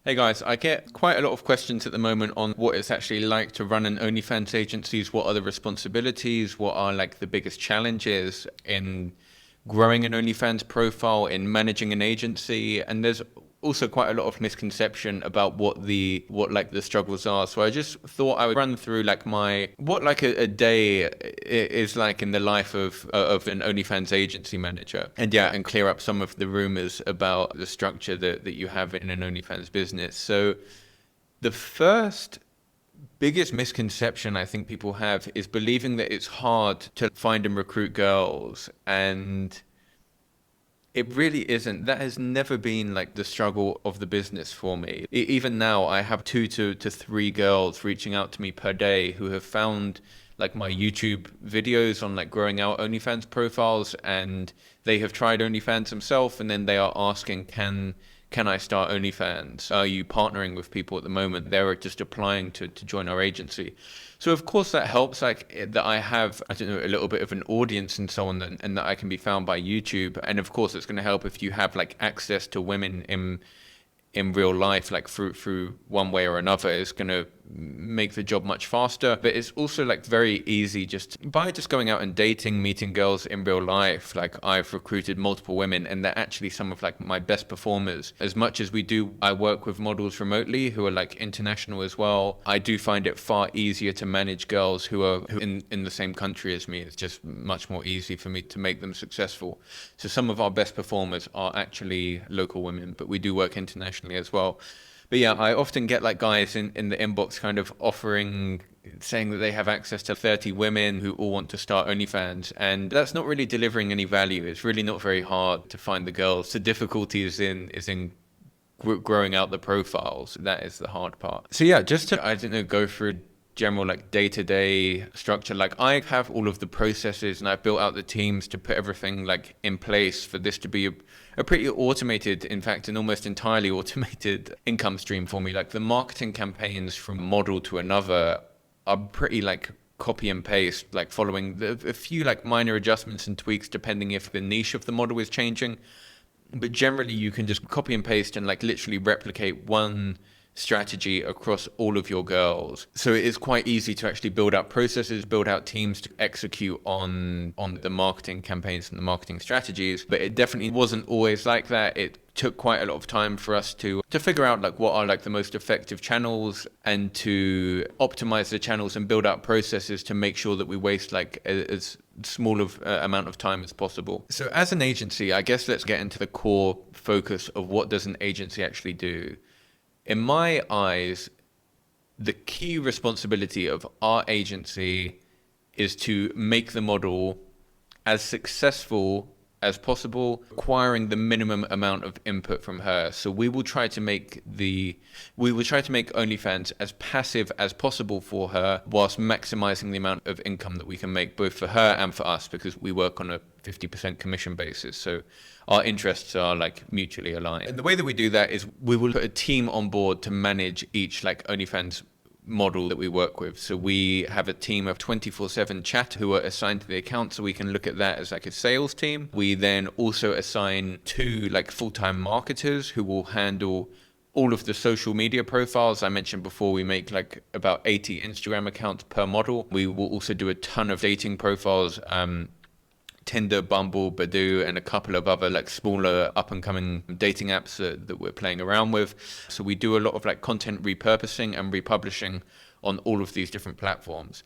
Hey guys, I get quite a lot of questions at the moment on what it's actually like to run an OnlyFans agencies, what are the responsibilities, what are like the biggest challenges in growing an OnlyFans profile, in managing an agency, and there's also quite a lot of misconception about what the struggles are. So I just thought I would run through like my what like a day is like in the life of an OnlyFans agency manager, and yeah, and clear up some of the rumors about the structure that you have in an OnlyFans business. So the first biggest misconception I think people have is believing that it's hard to find and recruit girls, and it really isn't. That has never been like the struggle of the business for me. Even now, I have two to three girls reaching out to me per day who have found like my YouTube videos on like growing out OnlyFans profiles, and they have tried OnlyFans themselves, and then they are asking, can I start OnlyFans? Are you partnering with people at the moment? They're just applying to join our agency. So of course that helps, like that I have, I don't know, a little bit of an audience and so on, and that I can be found by YouTube. And of course it's going to help if you have like access to women in real life, like through one way or another, is going to make the job much faster. But it's also like very easy just by just going out and dating, meeting girls in real life. Like I've recruited multiple women, and they're actually some of like my best performers. As much as I work with models remotely who are like international as well. I do find it far easier to manage girls who in the same country as me. It's just much more easy for me to make them successful. So some of our best performers are actually local women, but we do work internationally as well. But yeah, I often get like guys in the inbox kind of saying that they have access to 30 women who all want to start OnlyFans. And that's not really delivering any value. It's really not very hard to find the girls. The difficulty is in growing out the profiles. That is the hard part. So yeah, just to, I don't know, go through general like day-to-day structure. Like I have all of the processes, and I've built out the teams to put everything like in place for this to be a pretty automated, in fact, an almost entirely automated income stream for me. Like the marketing campaigns from model to another are pretty like copy and paste, like following a few like minor adjustments and tweaks depending if the niche of the model is changing. But generally you can just copy and paste and like literally replicate one strategy across all of your girls. So it is quite easy to actually build out processes, build out teams to execute on the marketing campaigns and the marketing strategies. But it definitely wasn't always like that. It took quite a lot of time for us to figure out like what are like the most effective channels, and to optimize the channels and build out processes to make sure that we waste like as small of amount of time as possible. So as an agency, I guess let's get into the core focus of what does an agency actually do. In my eyes, the key responsibility of our agency is to make the model as successful as possible, requiring the minimum amount of input from her. So we will try to make OnlyFans as passive as possible for her, whilst maximizing the amount of income that we can make, both for her and for us, because we work on a 50% commission basis. So our interests are like mutually aligned. And the way that we do that is we will put a team on board to manage each like OnlyFans model that we work with. So we have a team of 24/7 chat who are assigned to the account, so we can look at that as like a sales team. We then also assign two like full-time marketers who will handle all of the social media profiles. I mentioned before, we make like about 80 Instagram accounts per model. We will also do a ton of dating profiles, Tinder, Bumble, Badoo, and a couple of other like smaller up and coming dating apps that we're playing around with. So we do a lot of like content repurposing and republishing on all of these different platforms.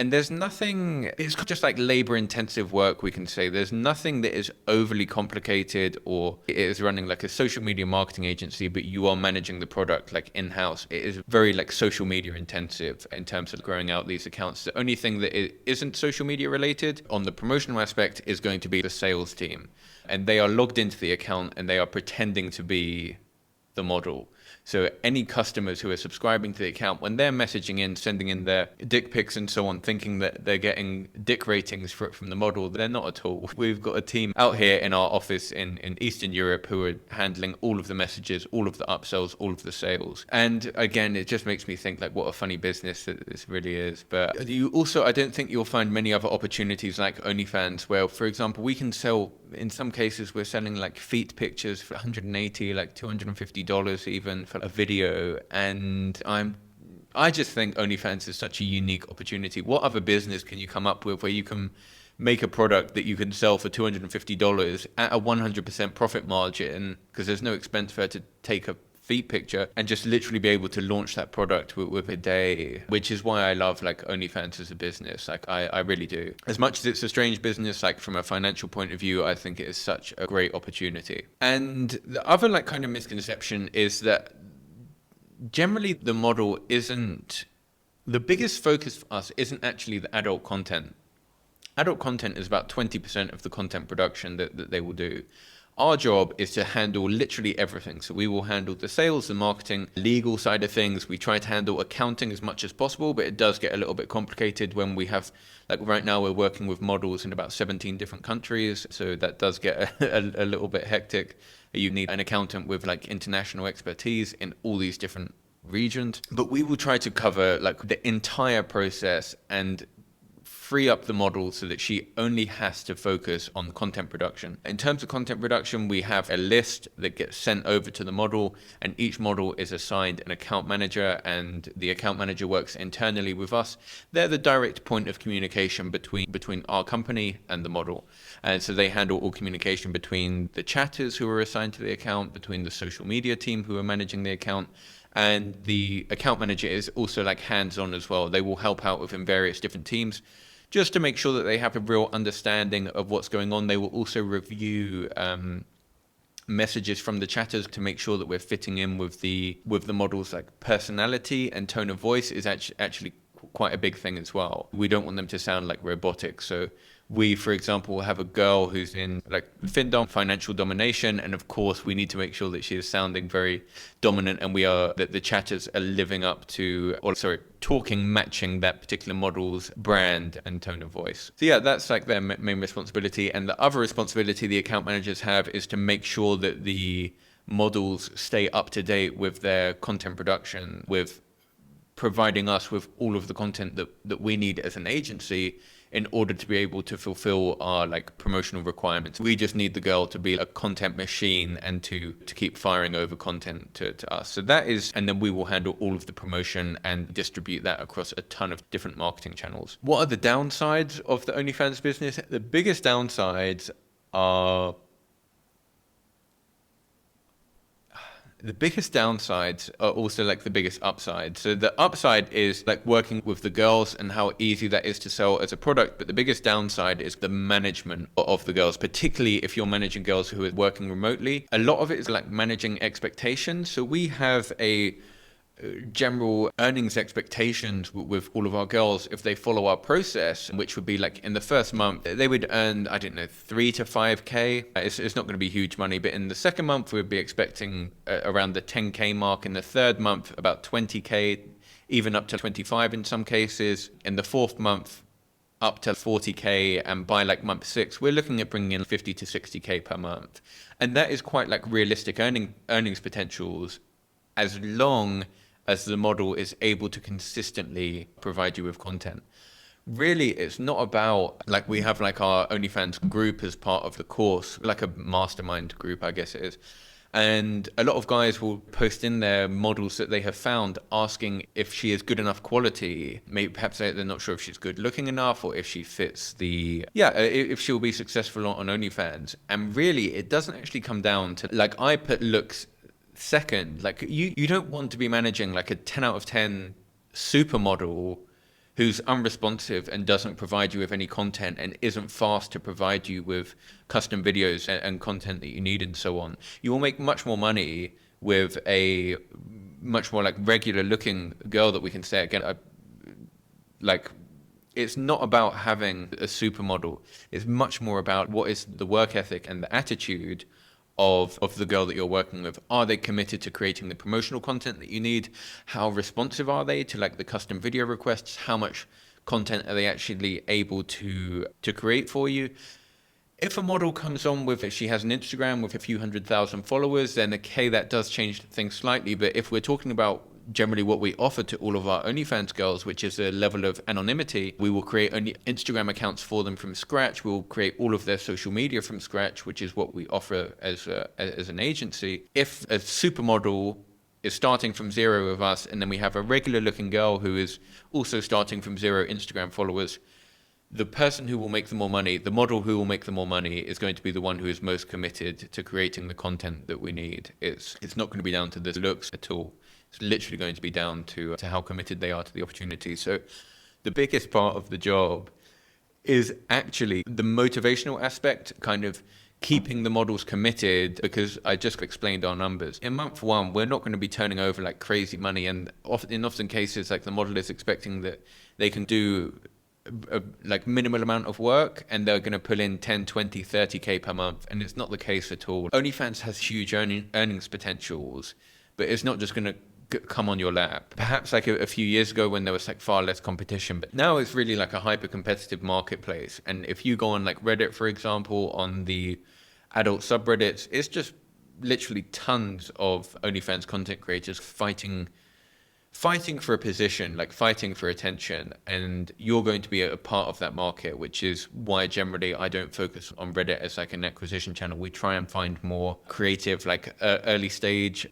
And there's nothing, it's just like labor intensive work, we can say. There's nothing that is overly complicated, or it is running like a social media marketing agency, but you are managing the product like in-house. It is very like social media intensive in terms of growing out these accounts. The only thing that isn't social media related on the promotional aspect is going to be the sales team. And they are logged into the account and they are pretending to be the model. So any customers who are subscribing to the account, when they're messaging in, sending in their dick pics and so on, thinking that they're getting dick ratings from the model, they're not at all. We've got a team out here in our office in Eastern Europe who are handling all of the messages, all of the upsells, all of the sales. And again, it just makes me think like what a funny business that this really is. But you also, I don't think you'll find many other opportunities like OnlyFans where, for example, we can sell, in some cases, we're selling like feet pictures for $180, like $250 even for a video. And I just think OnlyFans is such a unique opportunity. What other business can you come up with where you can make a product that you can sell for $250 at a 100% profit margin, because there's no expense for her to take a feet picture, and just literally be able to launch that product with a day, which is why I love like OnlyFans as a business. Like I really do. As much as it's a strange business, like from a financial point of view, I think it is such a great opportunity. And the other like kind of misconception is that generally the model isn't, the biggest focus for us isn't actually the adult content. Adult content is about 20% of the content production that they will do. Our job is to handle literally everything. So we will handle the sales, the marketing, legal side of things. We try to handle accounting as much as possible, but it does get a little bit complicated when we have, like right now we're working with models in about 17 different countries. So that does get a little bit hectic. You need an accountant with like international expertise in all these different regions. But we will try to cover like the entire process and free up the model so that she only has to focus on content production. In terms of content production, we have a list that gets sent over to the model, and each model is assigned an account manager, and the account manager works internally with us. They're the direct point of communication between our company and the model. And so they handle all communication between the chatters who are assigned to the account, between the social media team who are managing the account, and the account manager is also like hands-on as well. They will help out within various different teams, just to make sure that they have a real understanding of what's going on. They will also review messages from the chatters to make sure that we're fitting in with the model's like personality, and tone of voice is actually quite a big thing as well. We don't want them to sound like robotic. So we, for example, have a girl who's in like FinDom, financial domination, and of course we need to make sure that she is sounding very dominant, and that the chatters are living up to, talking, matching that particular model's brand and tone of voice. So yeah, that's like their main responsibility. And the other responsibility the account managers have is to make sure that the models stay up to date with their content production, with providing us with all of the content that we need as an agency in order to be able to fulfill our like promotional requirements. We just need the girl to be a content machine and to keep firing over content to us. So that is, and then we will handle all of the promotion and distribute that across a ton of different marketing channels. What are the downsides of the OnlyFans business? The biggest downsides are also like the biggest upside. So the upside is like working with the girls and how easy that is to sell as a product. But the biggest downside is the management of the girls, particularly if you're managing girls who are working remotely. A lot of it is like managing expectations. So we have a general earnings expectations with all of our girls if they follow our process, which would be like in the first month they would earn, I don't know, 3 to 5k. It's not going to be huge money, but in the second month we'd be expecting around the 10k mark. In the third month about 20k, even up to 25 in some cases. In the fourth month up to 40k, and by like month 6 we're looking at bringing in 50 to 60k per month. And that is quite like realistic earnings potentials, as long as the model is able to consistently provide you with content. Really, it's not about, like we have like our OnlyFans group as part of the course, like a mastermind group, I guess it is. And a lot of guys will post in their models that they have found asking if she is good enough quality. Maybe perhaps they're not sure if she's good looking enough, or if she fits if she'll be successful on OnlyFans. And really, it doesn't actually come down to, like, I put looks second. Like you don't want to be managing like a 10 out of 10 supermodel who's unresponsive and doesn't provide you with any content and isn't fast to provide you with custom videos and content that you need and so on. You will make much more money with a much more like regular looking girl that we can say again, like, it's not about having a supermodel. It's much more about what is the work ethic and the attitude of the girl that you're working with. Are they committed to creating the promotional content that you need? How responsive are they to like the custom video requests? How much content are they actually able to create for you? If a model comes on with, she has an Instagram with a few 100,000 followers, then okay, that does change things slightly. But if we're talking about generally what we offer to all of our OnlyFans girls, which is a level of anonymity, we will create only Instagram accounts for them from scratch. We'll create all of their social media from scratch, which is what we offer as an agency. If a supermodel is starting from zero with us, and then we have a regular looking girl who is also starting from zero Instagram followers, the person who will make the more money, the model who will make the more money, is going to be the one who is most committed to creating the content that we need. It's not going to be down to the looks at all. It's literally going to be down to how committed they are to the opportunity. So the biggest part of the job is actually the motivational aspect, kind of keeping the models committed, because I just explained our numbers. In month one, we're not going to be turning over like crazy money. And in often cases, like the model is expecting that they can do a like minimal amount of work and they're going to pull in 10, 20, 30K per month. And it's not the case at all. OnlyFans has huge earnings potentials, but it's not just going to come on your lap. Perhaps like a few years ago when there was like far less competition, but now it's really like a hyper competitive marketplace. And if you go on like Reddit, for example, on the adult subreddits, it's just literally tons of OnlyFans content creators fighting for a position, like fighting for attention, and you're going to be a part of that market, which is why generally I don't focus on Reddit as like an acquisition channel. We try and find more creative, like early stage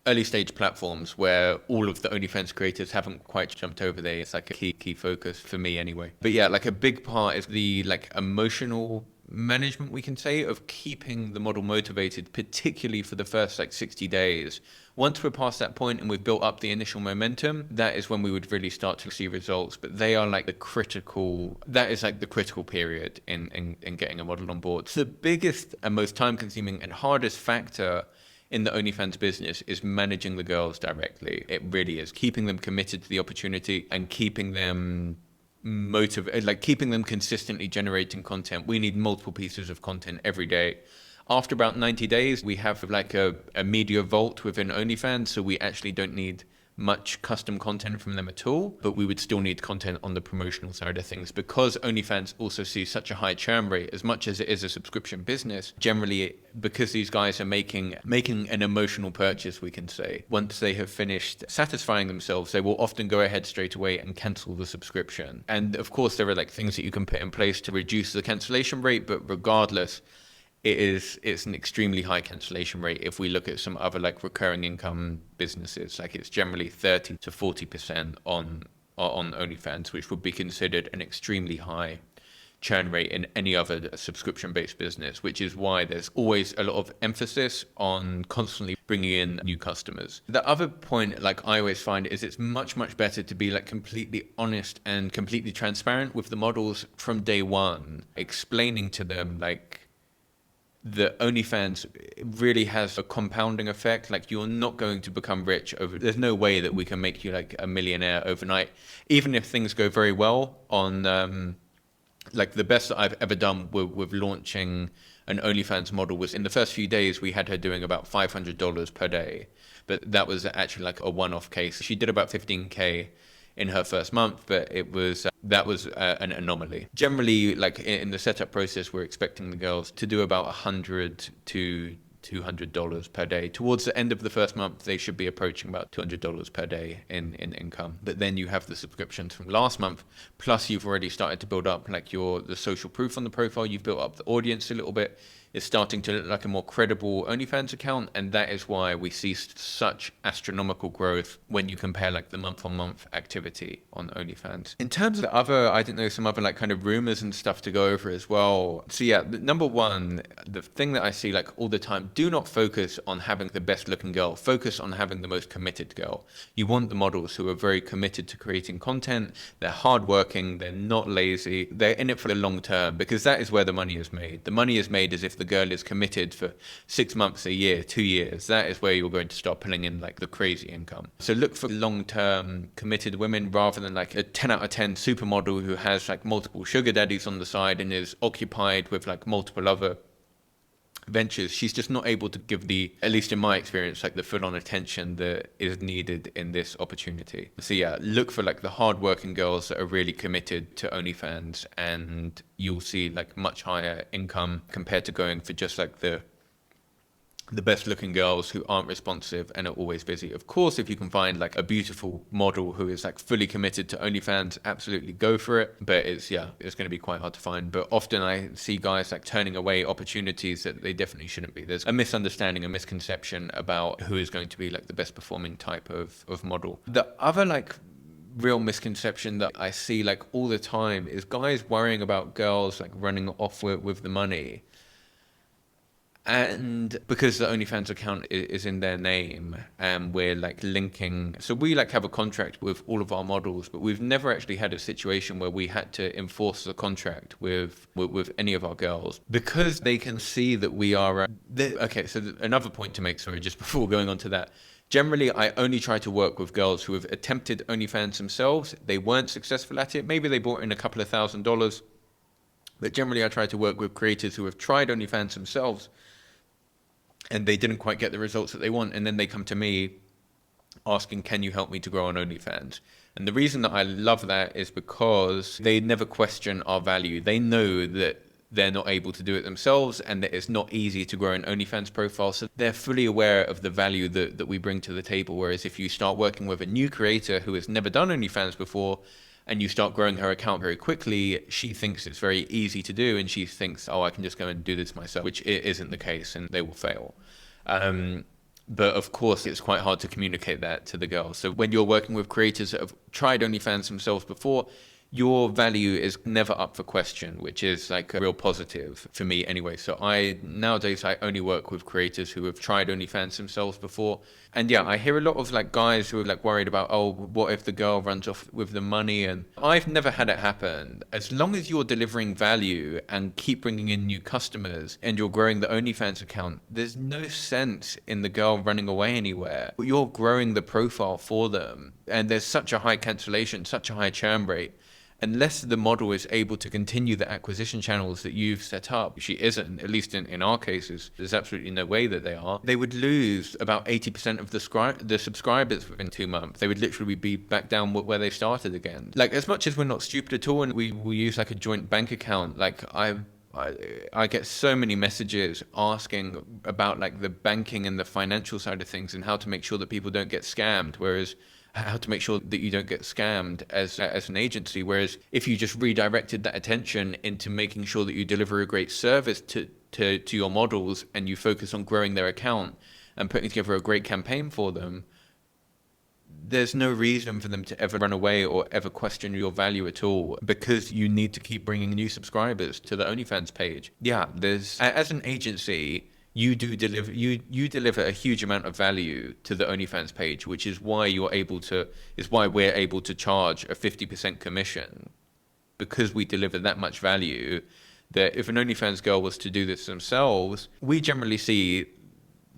platforms where all of the OnlyFans creators haven't quite jumped over there. It's like a key focus for me anyway. But yeah, like a big part is the like emotional management, we can say, of keeping the model motivated, particularly for the first like 60 days. Once we're past that point and we've built up the initial momentum, that is when we would really start to see results. But they are like that is like the critical period in getting a model on board. So the biggest and most time consuming and hardest factor in the OnlyFans business is managing the girls directly. It really is. Keeping them committed to the opportunity and keeping them like keeping them consistently generating content. We need multiple pieces of content every day. After about 90 days, we have like a media vault within OnlyFans, so we actually don't need much custom content from them at all, but we would still need content on the promotional side of things. Because OnlyFans also sees such a high churn rate, as much as it is a subscription business, generally because these guys are making an emotional purchase, we can say, once they have finished satisfying themselves, they will often go ahead straight away and cancel the subscription. And of course, there are like things that you can put in place to reduce the cancellation rate, but regardless, it's an extremely high cancellation rate. If we look at some other like recurring income businesses, like it's generally 30 to 40% on OnlyFans, which would be considered an extremely high churn rate in any other subscription-based business, which is why there's always a lot of emphasis on constantly bringing in new customers. The other point, like I always find, is it's much better to be like completely honest and completely transparent with the models from day one, explaining to them like the OnlyFans really has a compounding effect. Like you're not going to become rich there's no way that we can make you like a millionaire overnight. Even if things go very well on, like the best that I've ever done with launching an OnlyFans model was in the first few days, we had her doing about $500 per day. But that was actually like a one-off case. She did about 15K in her first month, but that was an anomaly. Generally, like in the setup process, we're expecting the girls to do about $100 to $200 per day. Towards the end of the first month, they should be approaching about $200 per day in income. But then you have the subscriptions from last month, plus you've already started to build up like the social proof on the profile. You've built up the audience a little bit. It's starting to look like a more credible OnlyFans account, and that is why we see such astronomical growth when you compare like the month-on-month activity on OnlyFans. In terms of some other like kind of rumors and stuff to go over as well. So yeah, number one, the thing that I see like all the time, do not focus on having the best looking girl, focus on having the most committed girl. You want the models who are very committed to creating content, they're hardworking, they're not lazy, they're in it for the long term, because that is where the money is made. The money is made as if the girl is committed for 6 months, a year, 2 years. That is where you're going to start pulling in like the crazy income. So look for long-term committed women rather than like a 10 out of 10 supermodel who has like multiple sugar daddies on the side and is occupied with like multiple other ventures, she's just not able to give the, at least in my experience, like the full-on attention that is needed in this opportunity. So yeah, look for like the hard-working girls that are really committed to OnlyFans, and you'll see like much higher income compared to going for just like the best looking girls who aren't responsive and are always busy. Of course, if you can find like a beautiful model who is like fully committed to OnlyFans, absolutely go for it. But it's going to be quite hard to find. But often I see guys like turning away opportunities that they definitely shouldn't be. There's a misunderstanding, a misconception about who is going to be like the best performing type of model. The other like real misconception that I see like all the time is guys worrying about girls like running off with the money. And because the OnlyFans account is in their name, and we're like linking, so we like have a contract with all of our models, but we've never actually had a situation where we had to enforce the contract with any of our girls, because they can see that we are. Okay, so another point to make, sorry, just before going on to that. Generally, I only try to work with girls who have attempted OnlyFans themselves. They weren't successful at it. Maybe they brought in a couple of $1,000s, but generally I try to work with creators who have tried OnlyFans themselves and they didn't quite get the results that they want, and then they come to me asking, can you help me to grow on OnlyFans? And the reason that I love that is because they never question our value. They know that they're not able to do it themselves and that it's not easy to grow an OnlyFans profile, so they're fully aware of the value that we bring to the table. Whereas if you start working with a new creator who has never done OnlyFans before, and you start growing her account very quickly, she thinks it's very easy to do, and she thinks, oh, I can just go and do this myself, which it isn't the case, and they will fail. But of course, it's quite hard to communicate that to the girls. So when you're working with creators that have tried OnlyFans themselves before, your value is never up for question, which is like a real positive for me anyway. So nowadays I only work with creators who have tried OnlyFans themselves before. And yeah, I hear a lot of like guys who are like worried about, oh, what if the girl runs off with the money? And I've never had it happen. As long as you're delivering value and keep bringing in new customers and you're growing the OnlyFans account, there's no sense in the girl running away anywhere. You're growing the profile for them. And there's such a high cancellation, such a high churn rate. Unless the model is able to continue the acquisition channels that you've set up, she isn't, at least in our cases, there's absolutely no way that they are, they would lose about 80% of the subscribers within 2 months. They would literally be back down where they started again. Like, as much as we're not stupid at all and we use like a joint bank account, like I get so many messages asking about like the banking and the financial side of things and how to make sure that people don't get scammed, whereas how to make sure that you don't get scammed as an agency. Whereas if you just redirected that attention into making sure that you deliver a great service to your models and you focus on growing their account and putting together a great campaign for them, there's no reason for them to ever run away or ever question your value at all, because you need to keep bringing new subscribers to the OnlyFans page. Yeah, as an agency, you deliver a huge amount of value to the OnlyFans page, which is why we're able to charge a 50% commission, because we deliver that much value. That if an OnlyFans girl was to do this themselves, we generally see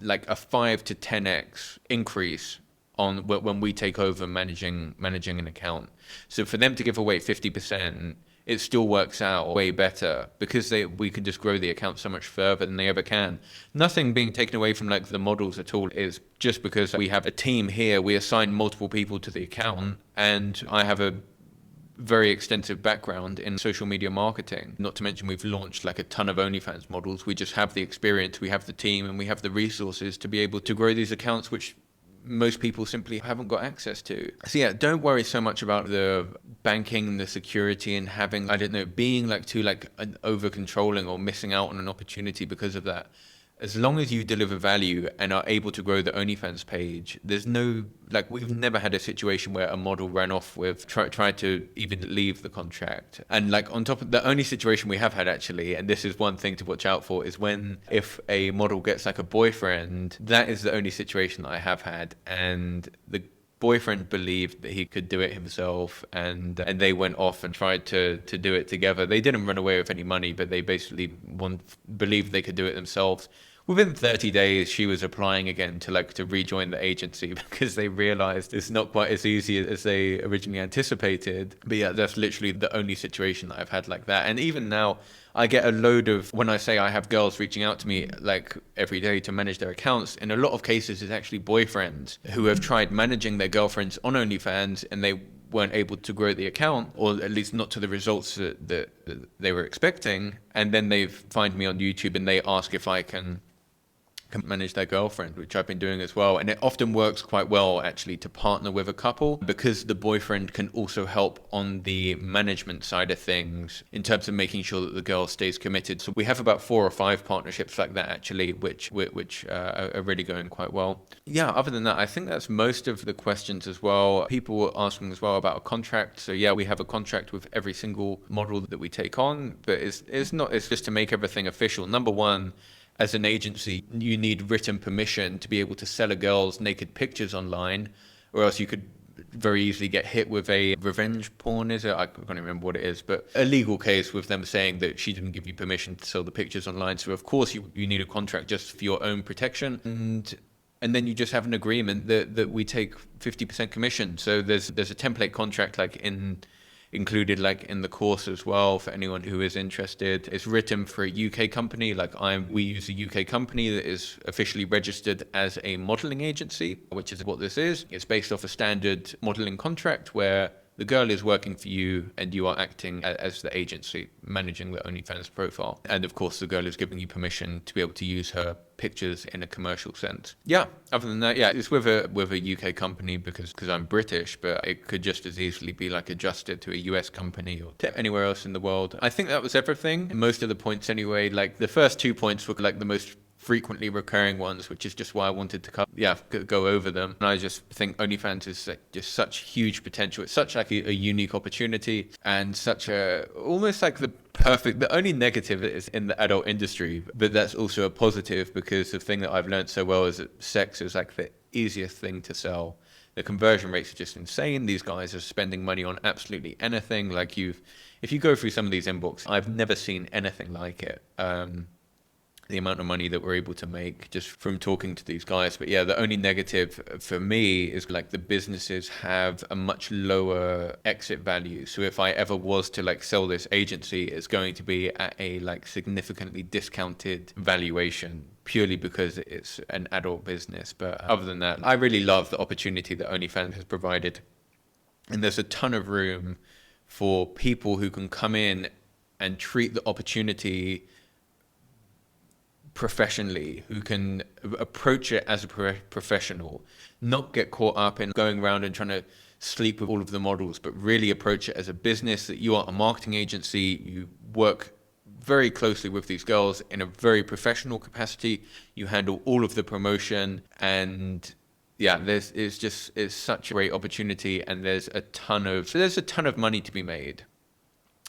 like a 5 to 10x increase on when we take over managing an account. So for them to give away 50%, it still works out way better, because we can just grow the account so much further than they ever can. Nothing being taken away from like the models at all. Is just because we have a team here, we assign multiple people to the account, and I have a very extensive background in social media marketing. Not to mention we've launched like a ton of OnlyFans models. We just have the experience, we have the team, and we have the resources to be able to grow these accounts, which most people simply haven't got access to. So yeah, don't worry so much about the banking, the security, and having, being like too like over controlling or missing out on an opportunity because of that. As long as you deliver value and are able to grow the OnlyFans page, there's no, like, we've never had a situation where a model ran off with, tried to even leave the contract. And like on top of the only situation we have had actually, and this is one thing to watch out for, is if a model gets like a boyfriend, that is the only situation that I have had. And the boyfriend believed that he could do it himself, and they went off and tried to do it together. They didn't run away with any money, but they basically believed they could do it themselves. within 30 days, she was applying again to rejoin the agency because they realized it's not quite as easy as they originally anticipated. But yeah, that's literally the only situation that I've had like that. And even now, I get a load of, when I say I have girls reaching out to me like every day to manage their accounts, in a lot of cases it's actually boyfriends who have tried managing their girlfriends on OnlyFans and they weren't able to grow the account, or at least not to the results that they were expecting. And then they find me on YouTube and they ask if I can manage their girlfriend, which I've been doing as well. And it often works quite well actually to partner with a couple, because the boyfriend can also help on the management side of things in terms of making sure that the girl stays committed. So we have about 4 or 5 partnerships like that actually, which are really going quite well. Yeah, other than that, I think that's most of the questions as well. People were asking as well about a contract. So yeah, we have a contract with every single model that we take on, but it's just to make everything official. Number one, as an agency, you need written permission to be able to sell a girl's naked pictures online, or else you could very easily get hit with a revenge porn, is it? I can't remember what it is, but a legal case with them saying that she didn't give you permission to sell the pictures online. So of course you need a contract just for your own protection. And then you just have an agreement that we take 50% commission. So there's a template contract included in the course as well for anyone who is interested. It's written for a UK company. We use a UK company that is officially registered as a modeling agency, which is what this is. It's based off a standard modeling contract where the girl is working for you and you are acting as the agency managing the OnlyFans profile. And of course, the girl is giving you permission to be able to use her pictures in a commercial sense. Yeah, other than that, yeah, it's with a UK company because I'm British, but it could just as easily be adjusted to a US company or to anywhere else in the world. I think that was everything. Most of the points anyway, the first 2 points were the most frequently recurring ones, which is just why I wanted to go over them. And I just think OnlyFans is just such huge potential. It's such a unique opportunity and such almost the only negative is in the adult industry, but that's also a positive because the thing that I've learned so well is that sex is the easiest thing to sell. The conversion rates are just insane. These guys are spending money on absolutely anything. If you go through some of these inbox, I've never seen anything like it. The amount of money that we're able to make just from talking to these guys. But yeah, the only negative for me is the businesses have a much lower exit value. So if I ever was to sell this agency, it's going to be at a significantly discounted valuation purely because it's an adult business. But other than that, I really love the opportunity that OnlyFans has provided. And there's a ton of room for people who can come in and treat the opportunity professionally, who can approach it as a professional, not get caught up in going around and trying to sleep with all of the models, but really approach it as a business, that you are a marketing agency, you work very closely with these girls in a very professional capacity, you handle all of the promotion, and yeah, it's such a great opportunity, and there's a ton of money to be made.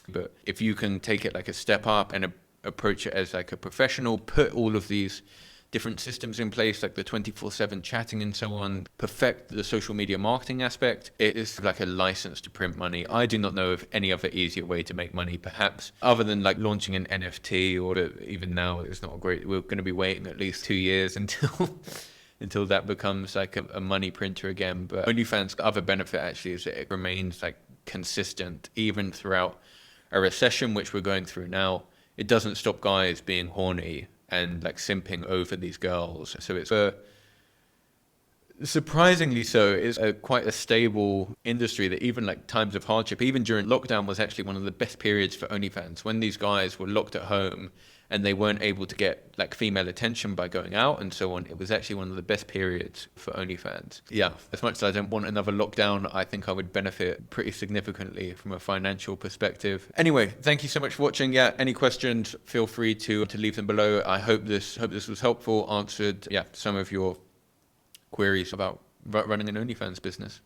But if you can take it a step up and approach it as a professional, put all of these different systems in place, the 24/7 chatting and so on, perfect the social media marketing aspect, it is a license to print money. I do not know of any other easier way to make money, perhaps, other than launching an NFT, or even now it's not great. We're going to be waiting at least 2 years until that becomes a money printer again. But OnlyFans' other benefit actually is that it remains consistent even throughout a recession, which we're going through now. It doesn't stop guys being horny and simping over these girls. So it's surprisingly so, it's quite a stable industry that even times of hardship, even during lockdown, was actually one of the best periods for OnlyFans. When these guys were locked at home and they weren't able to get female attention by going out and so on, it was actually one of the best periods for OnlyFans. Yeah, as much as I don't want another lockdown, I think I would benefit pretty significantly from a financial perspective. Anyway, thank you so much for watching. Yeah, any questions, feel free to leave them below. I hope this was helpful, answered some of your queries about running an OnlyFans business.